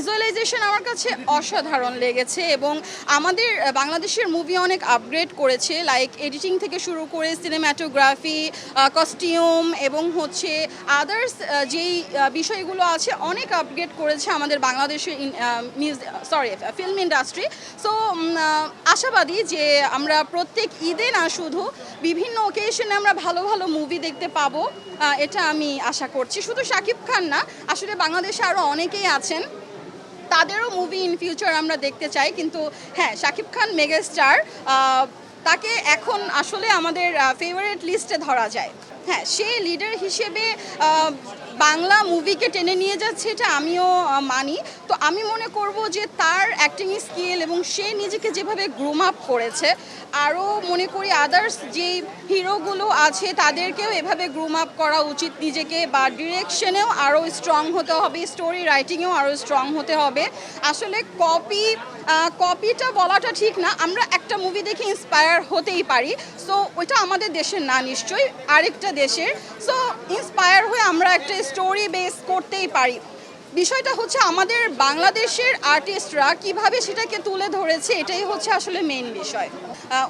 Visualisation আমার কাছে অসাধারণ লেগেছে এবং আমাদের বাংলাদেশের মুভি অনেক আপগ্রেড করেছে, লাইক এডিটিং থেকে শুরু করে সিনেম্যাটোগ্রাফি, কস্টিউম এবং হচ্ছে আদার্স যেই বিষয়গুলো আছে অনেক আপগ্রেড করেছে আমাদের বাংলাদেশের ফিল্ম ইন্ডাস্ট্রি। সো আশাবাদী যে আমরা প্রত্যেক ঈদে না শুধু বিভিন্ন ওকেশনে আমরা ভালো ভালো মুভি দেখতে পাবো, এটা আমি আশা করছি। শুধু শাকিব খান না, আসলে বাংলাদেশে আরও অনেকেই আছেন, তাদেরও মুভি ইন ফিউচার আমরা দেখতে চাই। কিন্তু হ্যাঁ, শাকিব খান মেগাস্টার, তাকে এখন আসলে আমাদের ফেভারিট লিস্টে ধরা যায়। হ্যাঁ, সে লিডার হিসেবে বাংলা মুভিকে টেনে নিয়ে যাচ্ছে, এটা আমিও মানি। তো আমি মনে করব যে তার অ্যাক্টিং স্কিল এবং সে নিজেকে যেভাবে গ্রুম আপ করেছে, আরও মনে করি আদার্স যেই হিরোগুলো আছে তাদেরকেও এভাবে গ্রুম আপ করা উচিত নিজেকে, বা ডিরেকশনেও আরও স্ট্রং হতে হবে, স্টোরি রাইটিংয়েও আরও স্ট্রং হতে হবে। আসলে কপিটা বলাটা ঠিক না, আমরা একটা মুভি দেখে ইন্সপায়ার হতেই পারি। সো ওইটা আমাদের দেশের না, নিশ্চয়ই আরেকটা দেশের। সো ইন্সপায়ার হয়ে আমরা একটা স্টোরি বেস করতেই পারি। বিষয়টা হচ্ছে আমাদের বাংলাদেশের আর্টিস্টরা কিভাবে সেটাকে তুলে ধরেছে, এটাই হচ্ছে আসলে মেইন বিষয়।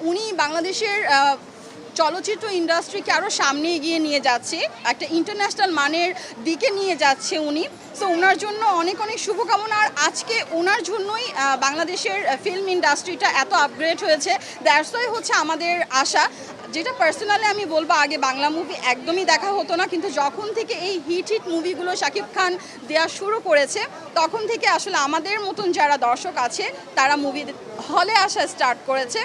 উনি বাংলাদেশের চলচ্চিত্র ইন্ডাস্ট্রিকে আরও সামনে এগিয়ে নিয়ে যাচ্ছে, একটা ইন্টারন্যাশনাল মানের দিকে নিয়ে যাচ্ছে উনি। সো ওনার জন্য অনেক অনেক শুভকামনা। আর আজকে ওনার জন্যই বাংলাদেশের ফিল্ম ইন্ডাস্ট্রিটা এত আপগ্রেড হয়েছে। দ্যাটস ওয়াই হচ্ছে আমাদের আশা, যেটা পার্সোনালি আমি বলবো, আগে বাংলা মুভি একদমই দেখা হতো না, কিন্তু যখন থেকে এই হিট মুভিগুলো শাকিব খান দেওয়া শুরু করেছে, তখন থেকে আসলে আমাদের মতন যারা দর্শক আছে তারা মুভি হলে আসা স্টার্ট করেছে।